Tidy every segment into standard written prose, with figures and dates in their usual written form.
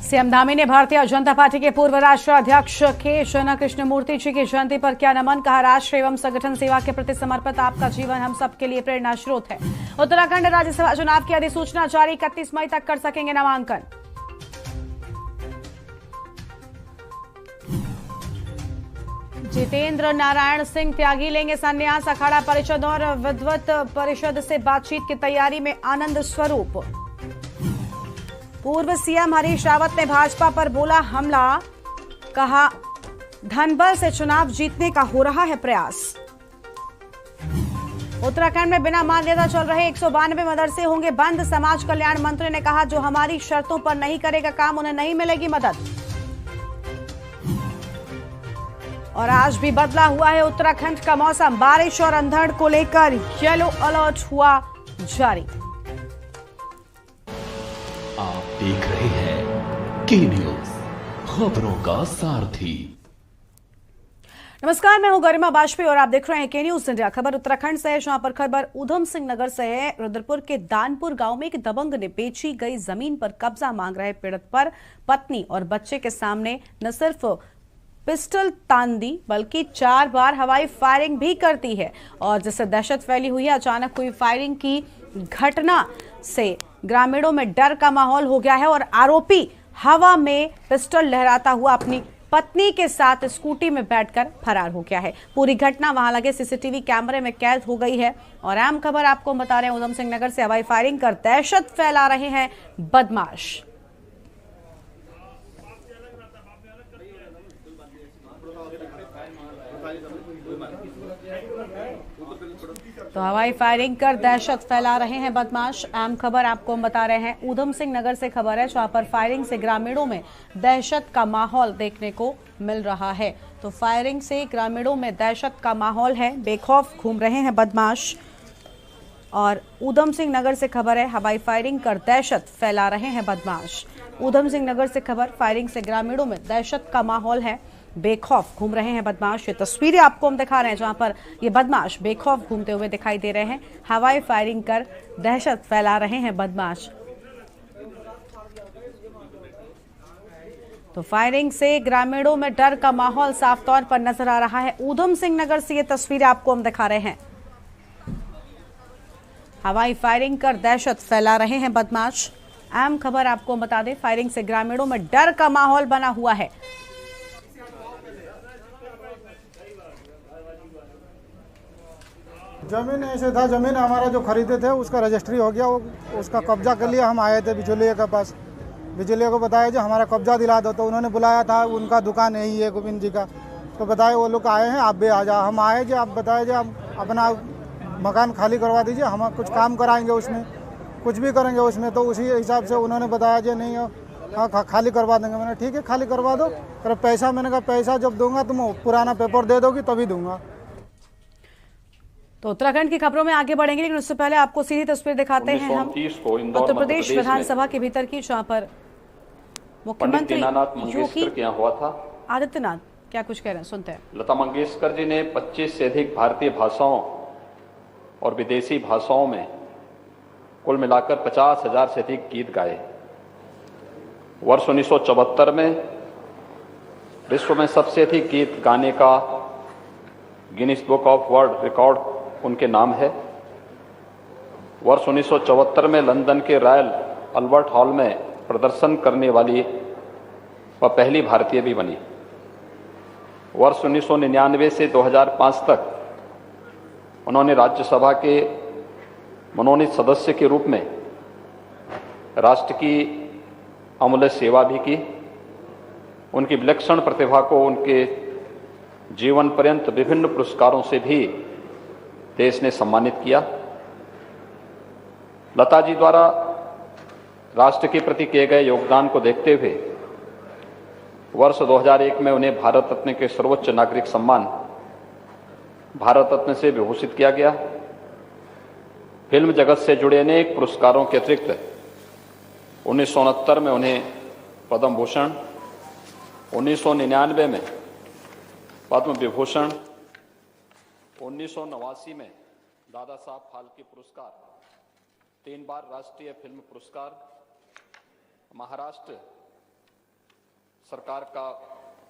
CM Dhami ने Bharatiya Janata party के पूर्व राष्ट्रीय अध्यक्ष के शना कृष्णमूर्ति जी की जयंती पर किया नमन। कहा, राष्ट्र एवं संगठन सेवा के प्रति समर्पित आपका जीवन हम सबके लिए प्रेरणा स्रोत है। उत्तराखंड राज्यसभा चुनाव की अधिसूचना जारी, 31 मई तक कर सकेंगे नामांकन। जितेंद्र नारायण सिंह त्यागी लेंगे संन्यास। अखाड़ा परिषद और विद्वत परिषद से बातचीत की तैयारी में आनंद स्वरूप। पूर्व सीएम हरीश रावत ने भाजपा पर बोला हमला। कहा, धनबल से चुनाव जीतने का हो रहा है प्रयास। उत्तराखंड में बिना मान्यता चल रहे 192 मदरसे होंगे बंद। समाज कल्याण मंत्री ने कहा, जो हमारी शर्तों पर नहीं करेगा काम उन्हें नहीं मिलेगी मदद। और आज भी बदला हुआ है उत्तराखंड का मौसम। बारिश और अंधड़ को लेकर येलो अलर्ट हुआ जारी। आप देख रहे हैं के न्यूज, खबरों का सारथी। नमस्कार, मैं हूं गरिमा बाजपेयी और आप देख रहे हैं के न्यूज इंडिया। खबर उत्तराखंड से है, जहां पर खबर ऊधम सिंह नगर से है। रुद्रपुर के दानपुर गांव में एक दबंग ने बेची गई जमीन पर कब्जा मांग रहे पीड़ित पर पत्नी और बच्चे के सामने न सिर्फ पिस्टल तान दी बल्कि 4 बार हवाई फायरिंग भी करती है। और जिससे दहशत फैली हुई है। अचानक हुई फायरिंग की घटना से ग्रामीणों में डर का माहौल हो गया है और आरोपी हवा में पिस्टल लहराता हुआ अपनी पत्नी के साथ स्कूटी में बैठकर फरार हो गया है। पूरी घटना वहां लगे सीसीटीवी कैमरे में कैद हो गई है। और अहम खबर आपको बता रहे हैं, ऊधम सिंह नगर से हवाई फायरिंग कर दहशत फैला रहे हैं बदमाश। तो हवाई फायरिंग कर दहशत फैला रहे हैं बदमाश। अहम खबर आपको हम बता रहे हैं, ऊधम सिंह नगर से खबर है, जहां पर फायरिंग से ग्रामीणों में दहशत का माहौल देखने को मिल रहा है। तो फायरिंग से ग्रामीणों में दहशत का माहौल है, बेखौफ घूम रहे हैं बदमाश। और ऊधम सिंह नगर से खबर है, हवाई फायरिंग कर दहशत फैला रहे हैं बदमाश। ऊधम सिंह नगर से खबर, फायरिंग से ग्रामीणों में दहशत का माहौल है, बेखौफ घूम रहे हैं बदमाश। ये तस्वीरें आपको हम दिखा रहे हैं, जहां पर ये बदमाश बेखौफ घूमते हुए दिखाई दे रहे हैं। हवाई फायरिंग कर दहशत फैला रहे हैं बदमाश। तो फायरिंग से ग्रामीणों में डर का माहौल साफ तौर पर नजर आ रहा है। ऊधम सिंह नगर से ये तस्वीरें आपको हम दिखा रहे हैं। हवाई फायरिंग कर दहशत फैला रहे हैं बदमाश। अहम खबर आपको बता दें, फायरिंग से ग्रामीणों में डर का माहौल बना हुआ है। जमीन ऐसे था, जमीन हमारा जो खरीदे थे उसका रजिस्ट्री हो गया, उसका कब्जा के लिए हम आए थे बिचौलिए के पास। बिचौलिए को बताया जो हमारा कब्जा दिला दो, तो उन्होंने बुलाया था, उनका दुकान यही है गोविंद जी का। तो बताए वो लोग आए हैं, आप भी आ जाओ। हम आए जो आप बताए जो आप अपना मकान खाली करवा दीजिए, हम कुछ काम कराएंगे उसमें, कुछ भी करेंगे उसमें। तो उसी हिसाब से उन्होंने बताया जो नहीं हाँ खाली करवा देंगे। मैंने ठीक है खाली करवा दो, पर पैसा, मैंने कहा पैसा जब दूंगा तुम पुराना पेपर दे दोगी तभी दूंगा। तो उत्तराखंड की खबरों में आगे बढ़ेंगे, लेकिन उससे पहले आपको सीधी तस्वीर दिखाते हैं हम उत्तर प्रदेश विधानसभा के भीतर की, जहां पर मुख्यमंत्री योगी आदित्यनाथ क्या कुछ कह रहे हैं, सुनते हैं। लता मंगेशकर जी ने 25 से अधिक भारतीय भाषाओं और विदेशी भाषाओं में कुल मिलाकर 50,000 से अधिक गीत गाए। वर्ष 1974 में विश्व में सबसे अधिक गीत गाने का Guinness book of world record उनके नाम है। वर्ष 1974 में लंदन के रॉयल अल्बर्ट हॉल में प्रदर्शन करने वाली वह पहली भारतीय भी बनी। वर्ष 1999 से 2005 तक उन्होंने राज्यसभा के मनोनीत सदस्य के रूप में राष्ट्र की अमूल्य सेवा भी की। उनकी विलक्षण प्रतिभा को उनके जीवन पर्यंत विभिन्न पुरस्कारों से भी देश ने सम्मानित किया। लता जी द्वारा राष्ट्र के प्रति किए गए योगदान को देखते हुए वर्ष 2001 में उन्हें भारत रत्न के सर्वोच्च नागरिक सम्मान भारत रत्न से विभूषित किया गया। फिल्म जगत से जुड़े अनेक पुरस्कारों के अतिरिक्त 1969 में उन्हें पद्म भूषण, 1999 में पद्म विभूषण, 1989 में दादा साहब फाल्के पुरस्कार, 3 बार राष्ट्रीय फिल्म पुरस्कार, महाराष्ट्र सरकार का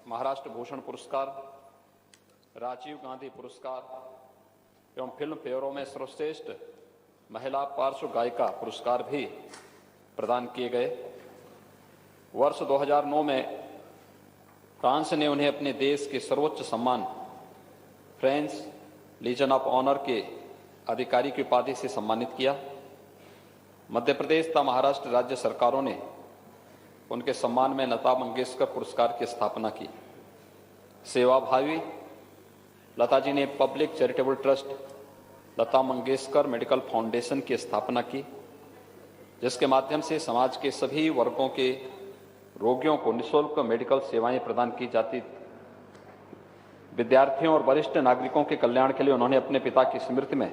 महाराष्ट्र भूषण पुरस्कार, राजीव गांधी पुरस्कार एवं फिल्म फेयरों में सर्वश्रेष्ठ महिला पार्श्व गायिका पुरस्कार भी प्रदान किए गए। वर्ष 2009 में फ्रांस ने उन्हें अपने देश के सर्वोच्च सम्मान फ्रेंच लीजन ऑफ ऑनर के अधिकारी की उपाधि से सम्मानित किया। मध्य प्रदेश तथा महाराष्ट्र राज्य सरकारों ने उनके सम्मान में लता मंगेशकर पुरस्कार की स्थापना की। सेवाभावी लता जी ने public charitable trust Lata Mangeshkar medical foundation की स्थापना की, जिसके माध्यम से समाज के सभी वर्गों के रोगियों को निःशुल्क मेडिकल सेवाएं प्रदान की जाती। विद्यार्थियों और वरिष्ठ नागरिकों के कल्याण के लिए उन्होंने अपने पिता की स्मृति में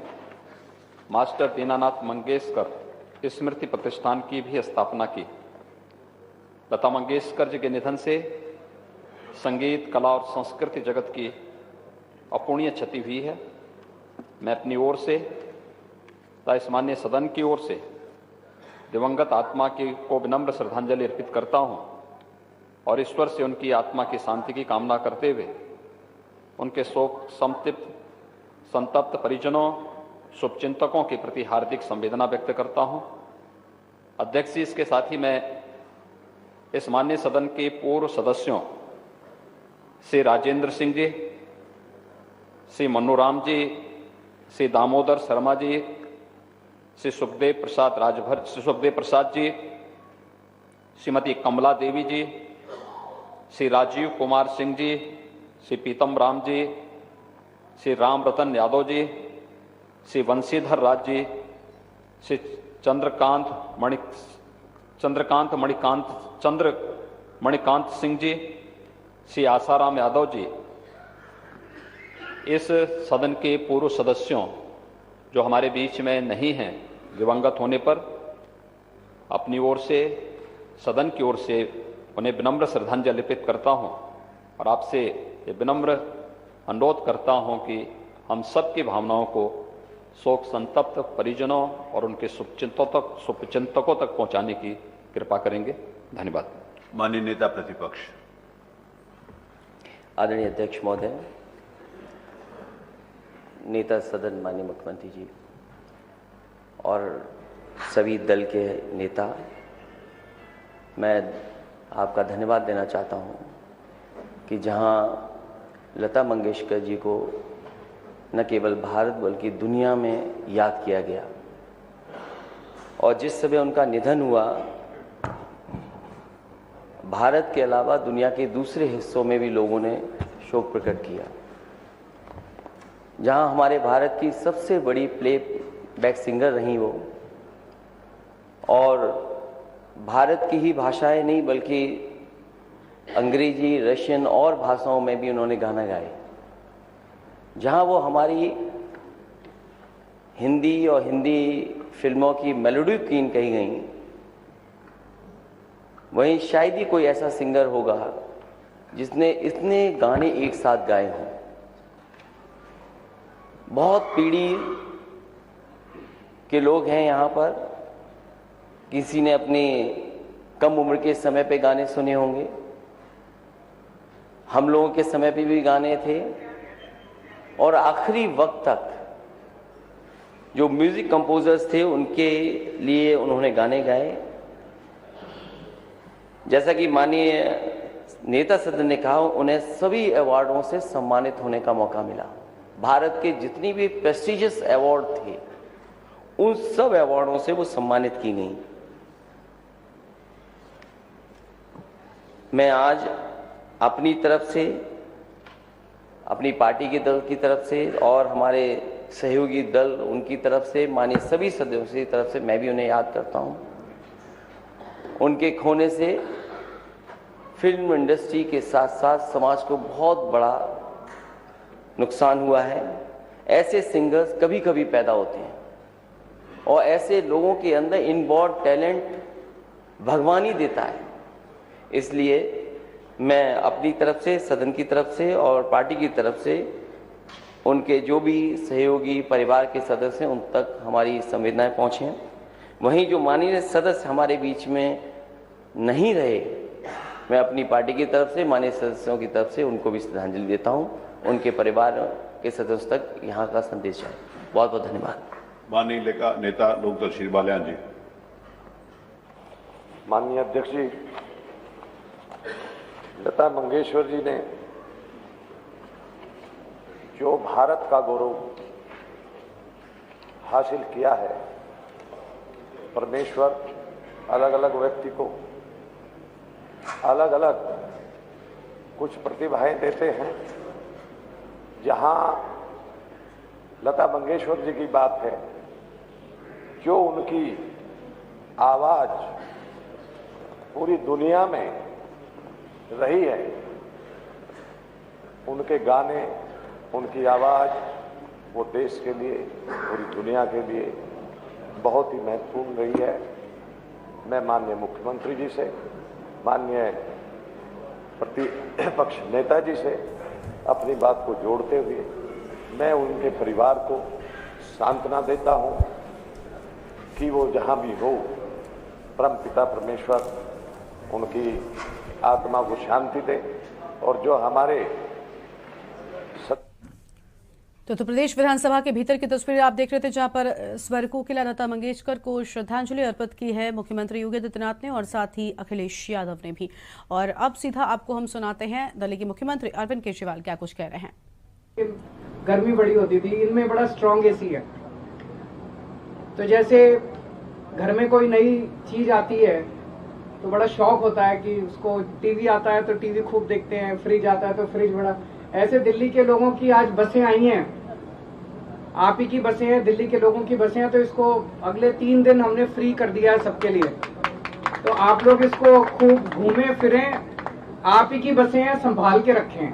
मास्टर दीनानाथ मंगेशकर स्मृति प्रतिष्ठान की भी स्थापना की। लता मंगेशकर जी के निधन से संगीत, कला और संस्कृति जगत की अपूर्णीय क्षति हुई है। मैं अपनी ओर से तथा इस माननीय सदन की ओर से दिवंगत आत्मा को विनम्र श्रद्धांजलि अर्पित करता हूं और ईश्वर से उनकी आत्मा की शांति की कामना करते हुए उनके शोक संतप्त परिजनों, शुभचिंतकों के प्रति हार्दिक संवेदना व्यक्त करता हूं। अध्यक्ष जी, इसके साथ ही मैं इस माननीय सदन के पूर्व सदस्यों श्री राजेंद्र सिंह जी, श्री मन्नूराम जी, श्री दामोदर शर्मा जी, श्री सुखदेव प्रसाद जी, श्रीमती कमला देवी जी, श्री राजीव कुमार सिंह जी, श्री पीतम राम जी, श्री राम रतन यादव जी, श्री वंशीधर राज जी, श्री मणिकांत सिंह जी, श्री आसाराम यादव जी, इस सदन के पूर्व सदस्यों जो हमारे बीच में नहीं हैं, दिवंगत होने पर अपनी ओर से, सदन की ओर से उन्हें विनम्र श्रद्धांजलि अर्पित करता हूं और आपसे ये विनम्र अनुरोध करता हूं कि हम सबकी भावनाओं को शोक संतप्त परिजनों और उनके शुभचिंतकों तक पहुंचाने की कृपा करेंगे। धन्यवाद। माननीय नेता प्रतिपक्ष। आदरणीय अध्यक्ष महोदय, नेता सदन माननीय मुख्यमंत्री जी और सभी दल के नेता, मैं आपका धन्यवाद देना चाहता हूं कि जहां लता मंगेशकर जी को न केवल भारत बल्कि दुनिया में याद किया गया और जिस समय उनका निधन हुआ, भारत के अलावा दुनिया के दूसरे हिस्सों में भी लोगों ने शोक प्रकट किया। जहां हमारे भारत की सबसे बड़ी प्लेबैक सिंगर रही वो और भारत की ही भाषाएं नहीं बल्कि अंग्रेजी, रशियन और भाषाओं में भी उन्होंने गाना गाए। जहां वो हमारी हिंदी और हिंदी फिल्मों की मेलोडी क्वीन कही गई, वहीं शायद ही कोई ऐसा सिंगर होगा जिसने इतने गाने एक साथ गाए हों। बहुत पीढ़ी के लोग हैं यहाँ पर, किसी ने अपनी कम उम्र के समय पे गाने सुने होंगे, हम लोगों के समय पे भी गाने थे और आखिरी वक्त तक जो म्यूजिक कंपोजर्स थे उनके लिए उन्होंने गाने गाए। जैसा कि माननीय नेता सदन ने कहा, उन्हें सभी अवार्डों से सम्मानित होने का मौका मिला। भारत के जितनी भी प्रेस्टिजियस अवार्ड थे उन सब अवार्डों से वो सम्मानित की गई। मैं आज अपनी तरफ से, अपनी पार्टी के दल की तरफ से और हमारे सहयोगी दल उनकी तरफ से, माननीय सभी सदस्यों की तरफ से मैं भी उन्हें याद करता हूं। उनके खोने से फिल्म इंडस्ट्री के साथ साथ समाज को बहुत बड़ा नुकसान हुआ है। ऐसे सिंगर्स कभी कभी पैदा होते हैं और ऐसे लोगों के अंदर इनबॉर्न टैलेंट भगवान ही देता है। इसलिए मैं अपनी तरफ से, सदन की तरफ से और पार्टी की तरफ से उनके जो भी सहयोगी परिवार के सदस्य हैं उन तक हमारी संवेदनाएं पहुंचे। वहीं जो माननीय सदस्य हमारे बीच में नहीं रहे मैं अपनी पार्टी की तरफ से, माननीय सदस्यों की तरफ से उनको भी श्रद्धांजलि देता हूं। उनके परिवार के सदस्यों तक यहाँ का संदेश है। बहुत बहुत धन्यवाद। माननीय नेता लोकदल श्री बाल्यान जी। माननीय अध्यक्ष जी, लता मंगेशकर जी ने जो भारत का गौरव हासिल किया है, परमेश्वर अलग अलग व्यक्ति को अलग अलग कुछ प्रतिभाएं देते हैं। जहां लता मंगेशकर जी की बात है, जो उनकी आवाज पूरी दुनिया में रही है, उनके गाने, उनकी आवाज वो देश के लिए, पूरी दुनिया के लिए बहुत ही महत्वपूर्ण रही है। मैं माननीय मुख्यमंत्री जी से, माननीय प्रतिपक्ष नेता जी से अपनी बात को जोड़ते हुए मैं उनके परिवार को सांत्वना देता हूं कि वो जहां भी हो, परम पिता परमेश्वर उनकी आत्मा को शांति दे। और जो हमारे तो प्रदेश विधानसभा के भीतर की तस्वीर आप देख रहे थे, जहां पर स्वर कोकिला लता मंगेशकर को श्रद्धांजलि अर्पित की है मुख्यमंत्री योगी आदित्यनाथ ने और साथ ही अखिलेश यादव ने भी। और अब सीधा आपको हम सुनाते हैं दिल्ली के मुख्यमंत्री अरविंद केजरीवाल क्या कुछ कह रहे हैं। गर्मी बड़ी होती थी, इनमें बड़ा स्ट्रॉन्ग एसी है। तो जैसे घर में कोई नई चीज आती है तो बड़ा शौक होता है कि उसको, टीवी आता है तो टीवी खूब देखते हैं, फ्रिज आता है तो फ्रिज बड़ा। ऐसे दिल्ली के लोगों की आज बसें आई हैं, आप ही की बसें हैं, दिल्ली के लोगों की बसें हैं, तो इसको अगले 3 दिन हमने फ्री कर दिया है सबके लिए। तो आप लोग इसको खूब घूमें फिरें, आप ही की बसें हैं, संभाल के रखें,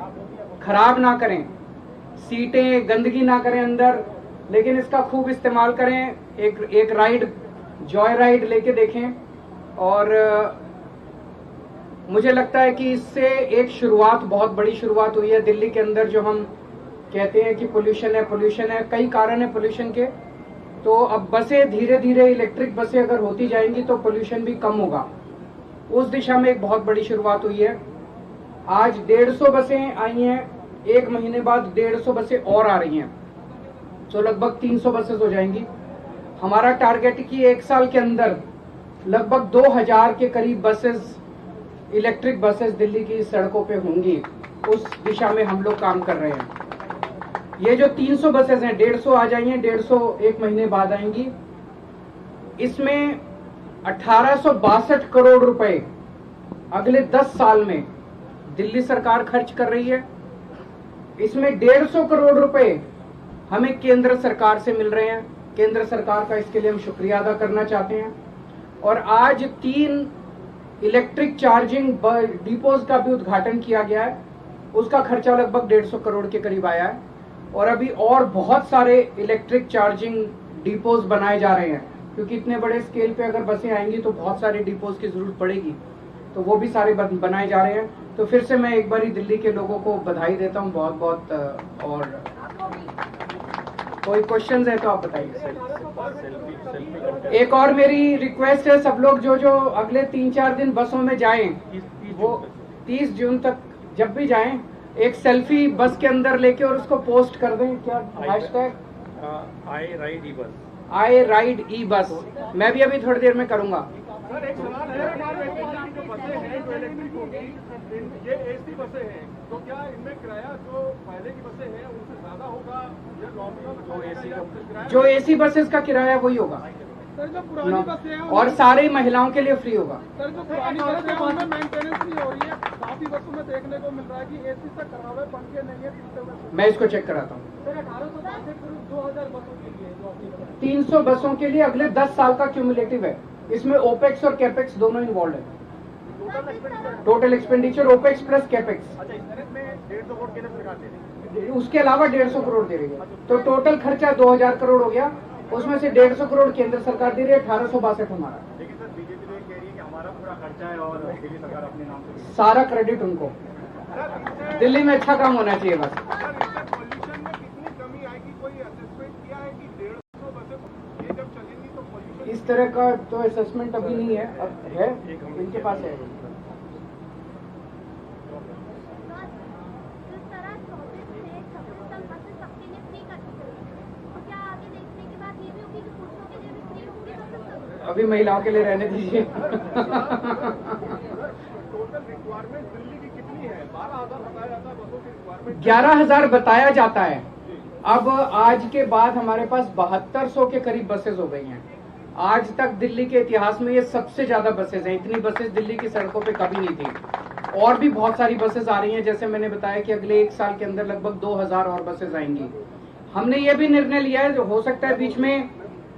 खराब ना करें, सीटें गंदगी ना करें अंदर, लेकिन इसका खूब इस्तेमाल करें। एक राइड, जॉय राइड लेके देखें। और मुझे लगता है कि इससे एक शुरुआत, बहुत बड़ी शुरुआत हुई है दिल्ली के अंदर। जो हम कहते हैं कि पोल्यूशन है, कई कारण है पोल्यूशन के। तो अब बसें धीरे धीरे, इलेक्ट्रिक बसें अगर होती जाएंगी तो पोल्यूशन भी कम होगा। उस दिशा में एक बहुत बड़ी शुरुआत हुई है। आज 150 बसें आई हैं, 1 महीने बाद 150 बसें और आ रही हैं, तो लगभग 300 बसें हो जाएंगी। हमारा टारगेट कि 1 साल के अंदर लगभग 2000 के करीब बसेस, इलेक्ट्रिक बसेस दिल्ली की सड़कों पे होंगी। उस दिशा में हम लोग काम कर रहे हैं। ये जो 300 बसेस हैं, 150 आ जाएंगे, 150 1 महीने बाद आएंगी। इसमें 1862 करोड़ रुपए अगले 10 साल में दिल्ली सरकार खर्च कर रही है। इसमें 150 करोड़ रुपए हमें केंद्र सरकार से मिल रहे हैं। केंद्र सरकार का इसके लिए हम शुक्रिया अदा करना चाहते हैं। और आज 3 इलेक्ट्रिक चार्जिंग डिपोज का भी उद्घाटन किया गया है, उसका खर्चा लगभग 150 करोड़ के करीब आया है। और अभी और बहुत सारे इलेक्ट्रिक चार्जिंग डिपोज बनाए जा रहे हैं, क्योंकि इतने बड़े स्केल पे अगर बसें आएंगी तो बहुत सारे डिपोज की जरूरत पड़ेगी, तो वो भी सारे बनाए जा रहे हैं। तो फिर से मैं एक बार दिल्ली के लोगों को बधाई देता हूँ बहुत बहुत। और कोई क्वेश्चंस है तो आप बताइए। एक और मेरी रिक्वेस्ट है, सब लोग जो अगले 3-4 दिन बसों में जाएं, वो 30 जून तक जब भी जाएं, एक सेल्फी बस के अंदर लेके और उसको पोस्ट कर दें। क्या हैशटैग आई राइड ई बस। मैं भी अभी थोड़ी देर में करूंगा। ये एसी बसें हैं, तो क्या इनमें किराया जो पहले की बसें हैं उनसे ज्यादा होगा या नॉर्मल? जो एसी बसेस का किराया वही होगा सर। जो पुरानी बसें हैं और सारी महिलाओं के लिए फ्री होगा सर। जो पुरानी बसें हैं उनमें मेंटेनेंस नहीं हो रही है। काफी बसों में देखने को मिल रहा है कि एसी से करा हुआ पंखे नहीं है। मैं इसको चेक कराता हूँ। सर 1862 2000 बसों के लिए जो आपने 300 बसों के लिए अगले 10 साल का क्यूमुलेटिव है। इसमें ओपेक्स और कैपेक्स दोनों इन्वॉल्व है। Total expenditure opex plus capex. अच्छा, इसमें 150 करोड़ केंद्र सरकार दे रही है, उसके अलावा 150 करोड़ दे रही है। तो टोटल खर्चा 2000 करोड़ हो गया, उसमें से 150 करोड़ केंद्र सरकार दे रही है, 1862 हमारा। लेकिन सर बीजेपी तो कह रही है कि हमारा पूरा खर्चा है और दिल्ली सरकार अपने नाम से, सारा क्रेडिट उनको। दिल्ली में अच्छा काम होना चाहिए बस। पॉल्यूशन में कितनी कमी आएगी, कोई असेसमेंट किया है कि 150 बसें ये जब चलेंगी तो पॉल्यूशन? इस तरह का तो असेसमेंट अभी नहीं है, अब है, इनके पास है। जिस तरह 24 से 26 तक बसें सबके लिए फ्री कर दी गई है, तो क्या आगे देखने की बात ये भी होगी कि पुरुषों के लिए भी फ्री होगी बसें? अभी महिलाओं के लिए रहने दीजिए। टोटल रिक्वायरमेंट दिल्ली की कितनी है? 12,000 बताया जाता है बसों की रिक्वायरमेंट। 11,000 बताया जाता है। अब आज के बाद हमारे पास 7200 के करीब बसेज हो गई हैं। आज तक दिल्ली के इतिहास में ये सबसे ज्यादा बसेज हैं। इतनी बसेज दिल्ली की सड़कों पे कभी नहीं थी। और भी बहुत सारी बसेज आ रही हैं, जैसे मैंने बताया कि अगले 1 साल के अंदर लगभग 2000 और बसेज आएंगी। हमने ये भी निर्णय लिया है, जो हो सकता है बीच में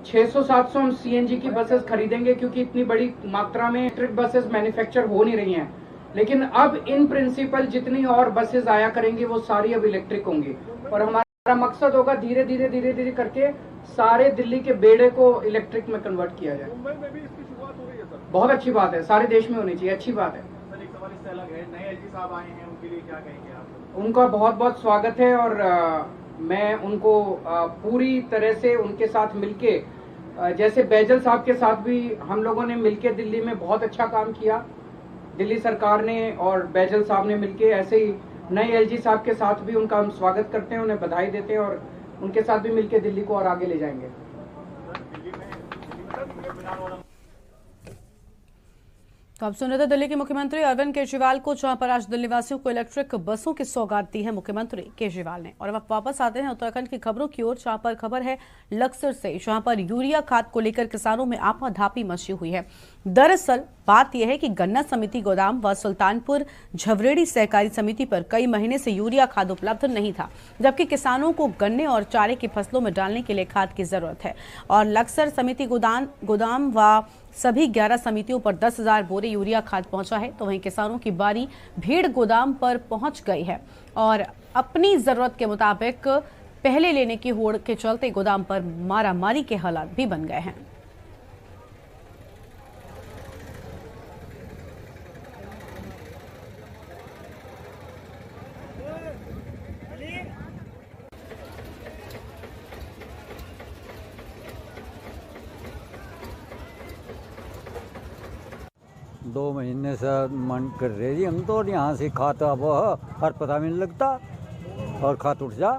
600-700 हम सीएनजी की बसेस खरीदेंगे, क्योंकि इतनी बड़ी मात्रा में इलेक्ट्रिक बसेस मैन्युफैक्चर हो नहीं रही हैं। लेकिन अब इन प्रिंसिपल जितनी और बसेस आया करेंगी वो सारी अब इलेक्ट्रिक होंगी, और हमारा मकसद होगा धीरे धीरे करके सारे दिल्ली के बेड़े को इलेक्ट्रिक में कन्वर्ट किया जाए। मुंबई में भी इसकी शुरुआत हो रही है सर। बहुत अच्छी बात है, सारे देश में होनी चाहिए, अच्छी बात है। सर एक सवाल इससे अलग है, नए एलजी साहब आए हैं, उनके लिए क्या कहेंगे आप? उनका बहुत बहुत स्वागत है, और मैं उनको पूरी तरह से उनके साथ मिलके, जैसे बैजल साहब के साथ भी हम लोगों ने मिलके दिल्ली में बहुत अच्छा काम किया, दिल्ली सरकार ने और बैजल साहब ने मिलके, ऐसे ही नए एलजी साहब के साथ भी उनका हम स्वागत करते हैं, उन्हें बधाई देते हैं, और उनके साथ भी मिलके दिल्ली को और आगे ले जाएंगे। तो आप सुन रहे थे दिल्ली के मुख्यमंत्री अरविंद केजरीवाल को, जहां पर आज दिल्ली वासियों को इलेक्ट्रिक बसों की सौगात दी है मुख्यमंत्री केजरीवाल ने। और अब वापस आते हैं उत्तराखंड की खबरों की ओर, जहां पर खबर है लक्सर से, जहां पर यूरिया खाद को लेकर किसानों में आपाधापी मची हुई है। दरअसल बात यह है कि गन्ना समिति गोदाम व सुल्तानपुर झवरेड़ी सहकारी समिति पर कई महीने से यूरिया खाद उपलब्ध नहीं था, जबकि किसानों को गन्ने और चारे की फसलों में डालने के लिए खाद की जरूरत है। और लक्सर समिति गोदाम व सभी 11 समितियों पर 10,000 बोरे यूरिया खाद पहुंचा है, तो वहीं किसानों की बारी भीड़ गोदाम पर पहुंच गई है और अपनी जरूरत के मुताबिक पहले लेने की होड़ के चलते गोदाम पर मारामारी के हालात भी बन गए हैं। दो महीने से मन कर रहे जी हम तो, यहाँ से खाता अब हर पता भी नहीं लगता और खात उठ जा,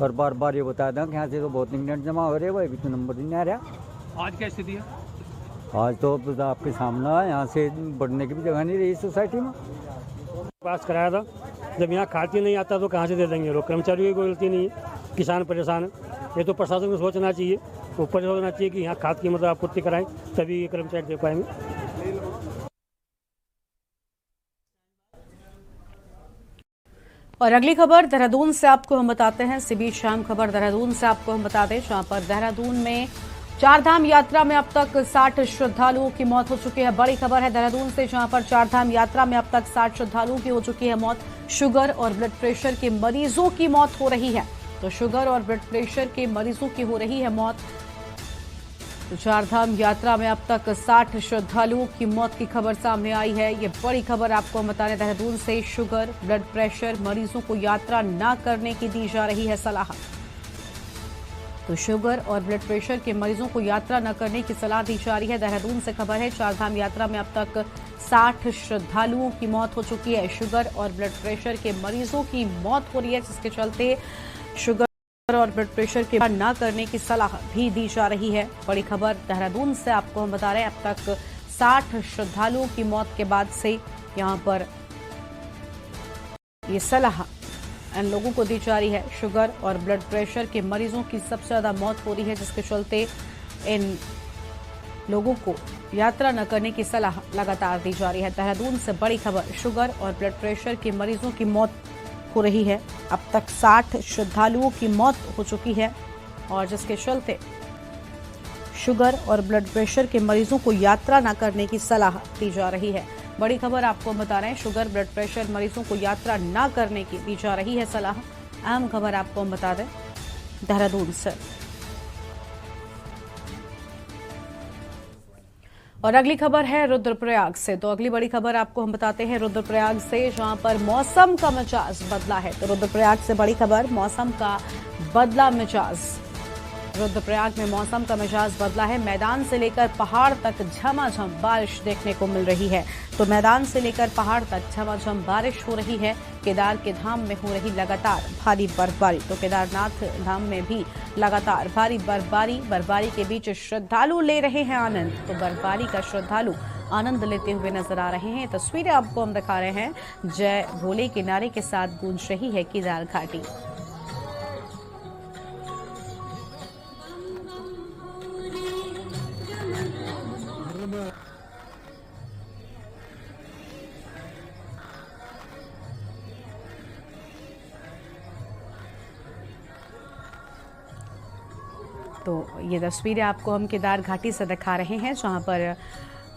और बार बार ये बता दें कि यहाँ से तो बहुत इंग्रेंट जमा हो रहे हैं, अभी तो नंबर नहीं आ रहा। आज क्या स्थिति है? आज तो आपके सामने है, यहाँ से बढ़ने की भी जगह नहीं रही सोसाइटी में। पास कराया था, जब यहाँ खाती नहीं आता तो कहाँ से दे देंगे लोग? कर्मचारियों की कोई गलती नहीं है, किसान परेशान है। ये तो प्रशासन को सोचना चाहिए, ऊपर सोचना चाहिए कि यहाँ खाद की मतलब आपूर्ति कराएं, तभी ये कर्मचारी दे पाएंगे। और अगली खबर देहरादून से आपको हम बताते हैं। इसी बीच शाम खबर देहरादून से आपको हम बता दें, जहां पर देहरादून में चारधाम यात्रा में अब तक 60 श्रद्धालुओं की मौत हो चुकी है। बड़ी खबर है देहरादून से, जहां पर चारधाम यात्रा में अब तक 60 श्रद्धालुओं की हो चुकी है मौत। शुगर और ब्लड प्रेशर के मरीजों की मौत हो रही है, तो शुगर और ब्लड प्रेशर के मरीजों की हो रही है मौत। तो चारधाम यात्रा में अब तक 60 श्रद्धालुओं की मौत की खबर सामने आई है। ये बड़ी खबर आपको हम बता रहे देहरादून से। शुगर ब्लड प्रेशर मरीजों को यात्रा न करने की दी जा रही है सलाह। तो शुगर और ब्लड प्रेशर के मरीजों को यात्रा न करने की सलाह दी जा रही है। देहरादून से खबर है, चारधाम यात्रा में अब तक 60 श्रद्धालुओं की मौत हो चुकी है। शुगर और ब्लड प्रेशर के मरीजों की मौत हो रही है, जिसके चलते शुगर और ब्लड प्रेशर के न करने की सलाह भी दी जा रही है। बड़ी खबर देहरादून से आपको हम बता रहे हैं, अब तक 60 श्रद्धालुओं की मौत के बाद से यहां पर ये सलाह इन लोगों को दी जा रही है। शुगर और ब्लड प्रेशर के मरीजों की सबसे ज्यादा मौत हो रही है, जिसके चलते इन लोगों को यात्रा न करने की सलाह लगातार दी जा रही है। देहरादून से बड़ी खबर, शुगर और ब्लड प्रेशर के मरीजों की मौत हो रही है। अब तक 60 श्रद्धालुओं की मौत हो चुकी है, और जिसके चलते शुगर और ब्लड प्रेशर के मरीजों को यात्रा न करने की सलाह दी जा रही है। बड़ी खबर आपको बता रहे हैं, शुगर ब्लड प्रेशर मरीजों को यात्रा न करने की दी जा रही है सलाह। अहम खबर आपको हम बता दें देहरादून से। और अगली खबर है रुद्रप्रयाग से। तो अगली बड़ी खबर आपको हम बताते हैं रुद्रप्रयाग से, जहां पर मौसम का मिजाज बदला है। तो रुद्रप्रयाग से बड़ी खबर, मौसम का बदला मिजाज। रुद्रप्रयाग में मौसम का मिजाज बदला है। मैदान से लेकर पहाड़ तक झमाझम बारिश देखने को मिल रही है। तो मैदान से लेकर पहाड़ तक झमाझम बारिश हो रही है। केदार के धाम में हो रही लगातार भारी बर्फबारी। तो केदारनाथ धाम में भी लगातार भारी बर्फबारी के बीच श्रद्धालु ले रहे हैं आनंद। तो बर्फबारी का श्रद्धालु आनंद लेते हुए नजर आ रहे हैं। तस्वीरें आपको हम दिखा रहे हैं। जय भोले के नारे के साथ गूंज रही है केदार घाटी। तो ये तस्वीरें आपको हम केदार घाटी से दिखा रहे हैं, जहां पर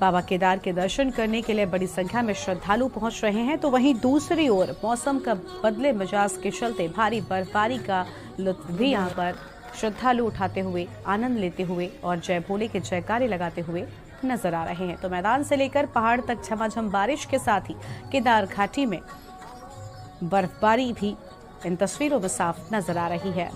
बाबा केदार के दर्शन करने के लिए बड़ी संख्या में श्रद्धालु पहुंच रहे हैं। तो वहीं दूसरी ओर मौसम का बदले मिजाज के चलते भारी बर्फबारी का लुत्फ भी यहां पर श्रद्धालु उठाते हुए, आनंद लेते हुए और जय भोले के जयकारे लगाते हुए नजर आ रहे हैं। तो मैदान से लेकर पहाड़ तक झमाझम बारिश के साथ ही केदार घाटी में बर्फबारी भी इन तस्वीरों में साफ नजर आ रही है।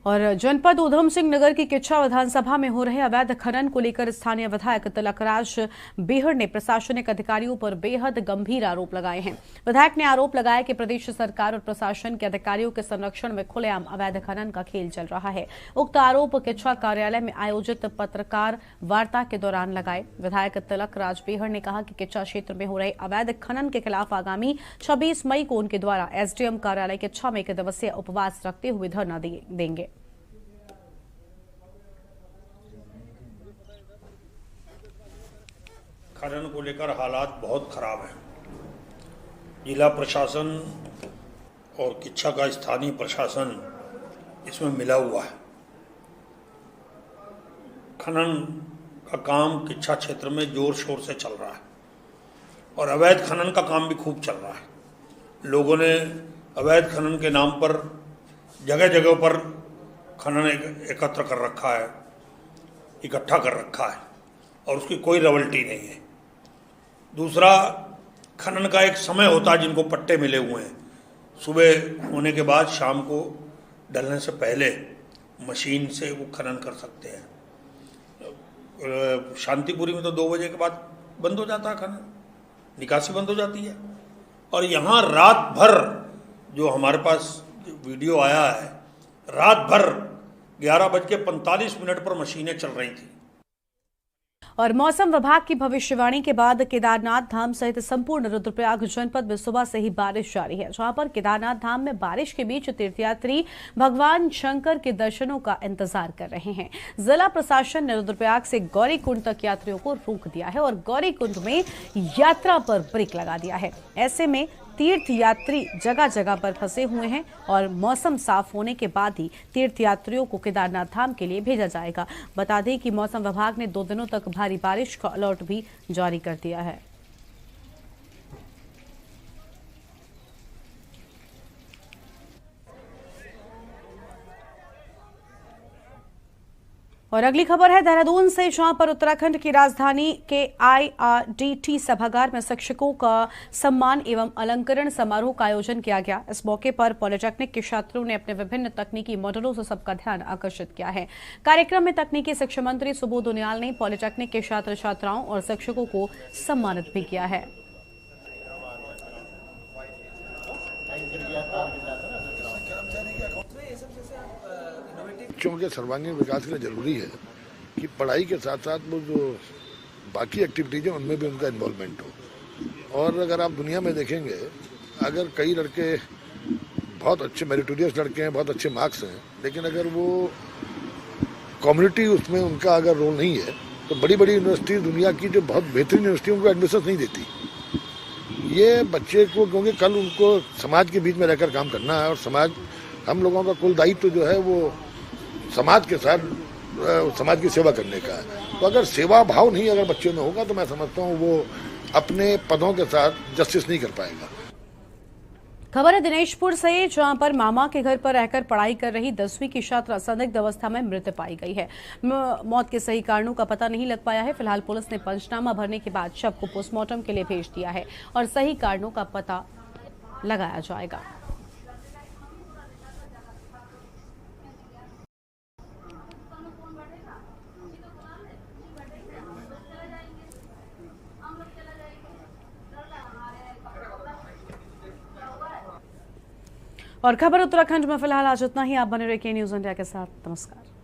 और जनपद ऊधम सिंह नगर की किच्छा विधानसभा में हो रहे अवैध खनन को लेकर स्थानीय विधायक तिलकराज बेहड़ ने प्रशासनिक अधिकारियों पर बेहद गंभीर आरोप लगाए हैं। विधायक ने आरोप लगाया कि प्रदेश सरकार और प्रशासन के अधिकारियों के संरक्षण में खुलेआम अवैध खनन का खेल चल रहा है। उक्त आरोप किच्छा कार्यालय में आयोजित पत्रकार वार्ता के दौरान लगाए। विधायक तिलकराज बेहड़ ने कहा कि किच्छा क्षेत्र में हो रहे अवैध खनन के खिलाफ आगामी 26 मई को उनके द्वारा एसडीएम कार्यालय किच्छा में 1 दिवसीय उपवास रखते हुए धरना देंगे। खनन को लेकर हालात बहुत खराब हैं। जिला प्रशासन और किच्छा का स्थानीय प्रशासन इसमें मिला हुआ है। खनन का काम किच्छा क्षेत्र में जोर शोर से चल रहा है और अवैध खनन का काम भी खूब चल रहा है। लोगों ने अवैध खनन के नाम पर जगह जगह पर खनन एकत्र कर रखा है, इकट्ठा कर रखा है और उसकी कोई रवल्टी नहीं है। दूसरा, खनन का एक समय होता है जिनको पट्टे मिले हुए हैं। सुबह होने के बाद शाम को ढलने से पहले मशीन से वो खनन कर सकते हैं। शांतिपुरी में तो 2 बजे के बाद बंद हो जाता है खनन, निकासी बंद हो जाती है। और यहाँ रात भर जो हमारे पास वीडियो आया है, रात भर 11:45 पर मशीनें चल रही थी। और मौसम विभाग की भविष्यवाणी के बाद केदारनाथ धाम सहित संपूर्ण रुद्रप्रयाग जनपद में सुबह से ही बारिश जारी है, जहां पर केदारनाथ धाम में बारिश के बीच तीर्थयात्री भगवान शंकर के दर्शनों का इंतजार कर रहे हैं। जिला प्रशासन ने रुद्रप्रयाग से गौरीकुंड तक यात्रियों को रोक दिया है और गौरीकुंड में यात्रा पर ब्रेक लगा दिया है। ऐसे में तीर्थ यात्री जगह जगह पर फंसे हुए हैं और मौसम साफ होने के बाद ही तीर्थ यात्रियों को केदारनाथ धाम के लिए भेजा जाएगा। बता दें कि मौसम विभाग ने 2 दिनों तक भारी बारिश का अलर्ट भी जारी कर दिया है। और अगली खबर है देहरादून से, जहां पर उत्तराखंड की राजधानी के IRDT सभागार में शिक्षकों का सम्मान एवं अलंकरण समारोह का आयोजन किया गया। इस मौके पर पॉलिटेक्निक के छात्रों ने अपने विभिन्न तकनीकी मॉडलों से सबका ध्यान आकर्षित किया है। कार्यक्रम में तकनीकी शिक्षा मंत्री सुबोध उनियाल ने पॉलिटेक्निक के छात्र छात्राओं और शिक्षकों को सम्मानित भी किया है। बच्चों के सर्वांगीण विकास के लिए जरूरी है कि पढ़ाई के साथ साथ वो जो बाकी एक्टिविटीज हैं उनमें भी उनका इन्वॉल्वमेंट हो। और अगर आप दुनिया में देखेंगे, अगर कई लड़के बहुत अच्छे मेरिटोरियस लड़के हैं, बहुत अच्छे मार्क्स हैं, लेकिन अगर वो कम्युनिटी उसमें उनका अगर रोल नहीं है, तो बड़ी बड़ी यूनिवर्सिटी दुनिया की जो बहुत बेहतरीन यूनिवर्सिटी उनको एडमिशन नहीं देती। ये बच्चे को, क्योंकि कल उनको समाज के बीच में रहकर काम करना है और समाज, हम लोगों का कुल दायित्व जो है वो समाज के साथ समाज की सेवा करने का है। तो अगर सेवा भाव नहीं अगर बच्चों में होगा तो मैं समझता हूँ वो अपने पदों के साथ जस्टिस नहीं कर पाएगा। खबर है दिनेशपुर से, जहां पर मामा के घर पर रहकर पढ़ाई कर रही 10वीं की छात्रा संदिग्ध अवस्था में मृत पाई गई है। मौत के सही कारणों का पता नहीं लग पाया है। फिलहाल पुलिस ने पंचनामा भरने के बाद शव को पोस्टमार्टम के लिए भेज दिया है और सही कारणों का पता लगाया जाएगा। और खबर उत्तराखंड में फिलहाल आज इतना ही। आप बने रहिए के न्यूज़ इंडिया के साथ। नमस्कार।